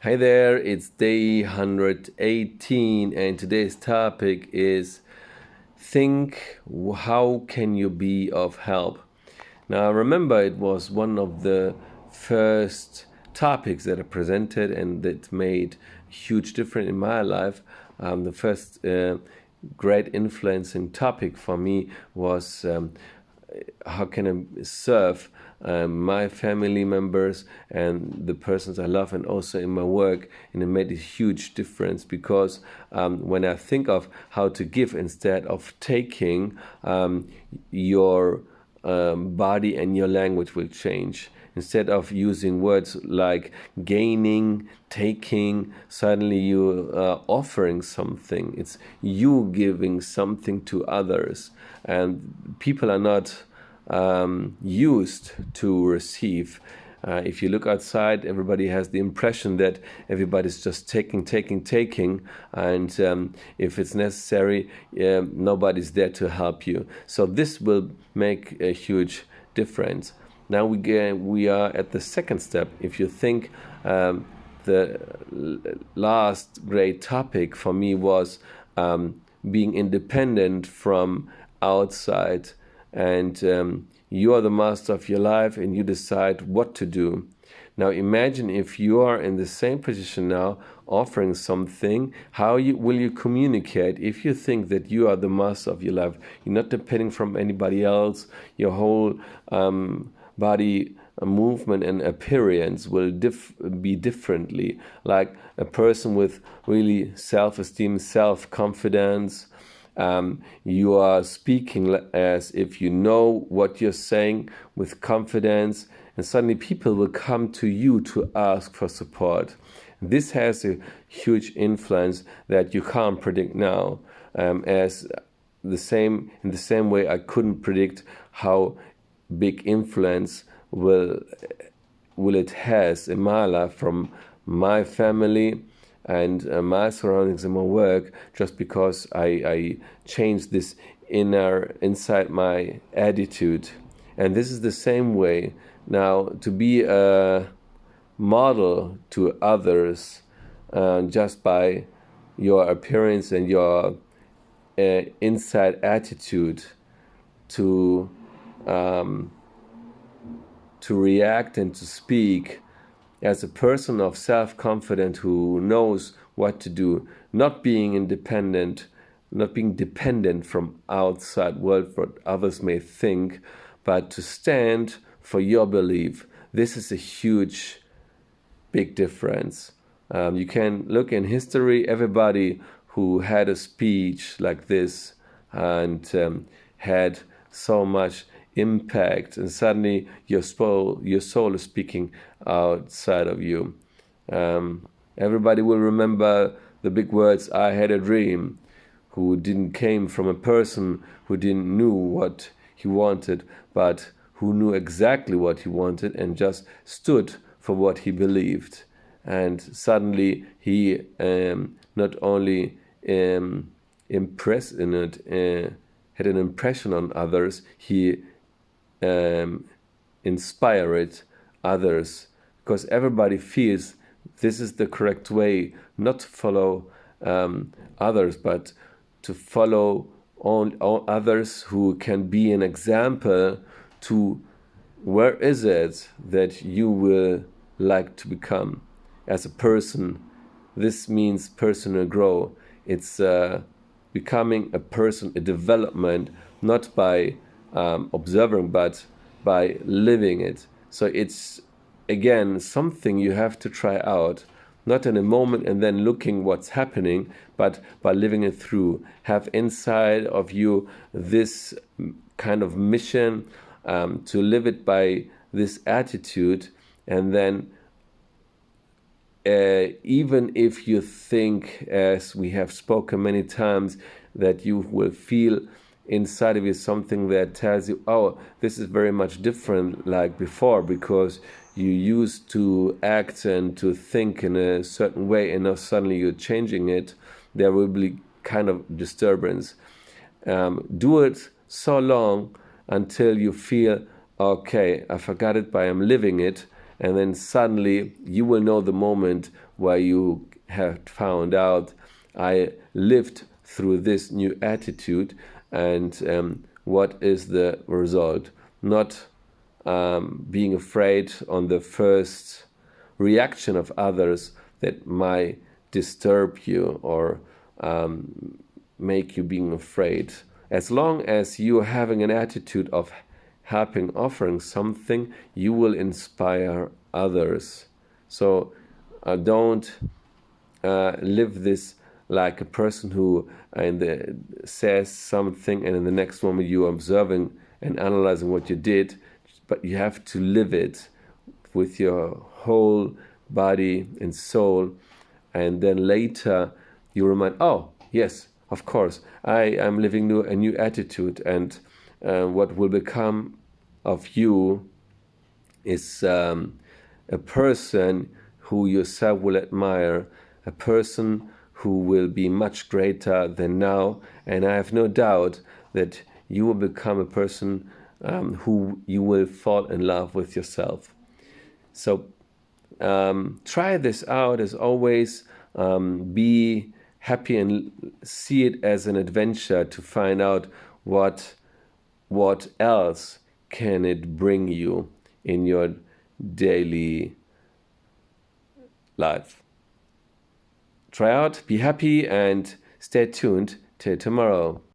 Hi there, it's day 118, and today's topic is think how can you be of help? Now, remember, it was one of the first topics that I presented and that made a huge difference in my life. The first great influencing topic for me was how can I serve my family members and the persons I love, and also in my work. And it made a huge difference because when I think of how to give instead of taking, your body and your language will change. Instead of using words like gaining, taking, suddenly you are offering something. It's you giving something to others. And people are not used to receive. If you look outside, everybody has the impression that everybody's just taking, and if it's necessary, nobody's there to help you. So this will make a huge difference. Now we are at the second step. If you think the last great topic for me was being independent from outside, and you are the master of your life and you decide what to do. Now imagine if you are in the same position now, offering something. How will you communicate if you think that you are the master of your life? You're not depending from anybody else. Your whole body movement and appearance will be differently. Like a person with really self-esteem, self-confidence. You are speaking as if you know what you're saying with confidence, and suddenly people will come to you to ask for support. This has a huge influence that you can't predict now. As in the same way, I couldn't predict how big influence will it has in my life from my family and my surroundings and my work, just because I changed this inside my attitude. And this is the same way now to be a model to others, just by your appearance and your inside attitude to react and to speak as a person of self-confidence who knows what to do, not being independent, not being dependent from outside world, what others may think, but to stand for your belief. This is a huge, big difference. You can look in history, everybody who had a speech like this and had so much impact, and suddenly your soul is speaking outside of you. Everybody will remember the big words, "I had a dream," who didn't came from a person who didn't knew what he wanted, but who knew exactly what he wanted and just stood for what he believed. And suddenly he not only impressed in it, had an impression on others, he inspired others, because everybody feels this is the correct way, not to follow others, but to follow all others who can be an example to where is it that you will like to become as a person. This means personal growth. It's becoming a person, a development, not by observing, but by living it. So it's, again, something you have to try out, not in a moment and then looking what's happening, but by living it through. Have inside of you this kind of mission, to live it by this attitude, and then even if you think, as we have spoken many times, that you will feel inside of you something that tells you, oh, this is very much different like before, because you used to act and to think in a certain way, and now suddenly you're changing it, there will be kind of disturbance. Do it so long until you feel, okay, I forgot it, but I'm living it, and then suddenly you will know the moment where you have found out, I lived through this new attitude, and what is the result. Not being afraid on the first reaction of others that might disturb you or make you being afraid. As long as you are having an attitude of helping, offering something, you will inspire others. So don't live this like a person who says something and in the next moment you are observing and analyzing what you did, but you have to live it with your whole body and soul, and then later you remind, oh yes, of course, I am living a new attitude, and what will become of you is a person who yourself will admire, a person who will be much greater than now, and I have no doubt that you will become a person who you will fall in love with yourself. So try this out. As always, be happy and see it as an adventure to find out what else can it bring you in your daily life. Try out, be happy, and stay tuned till tomorrow.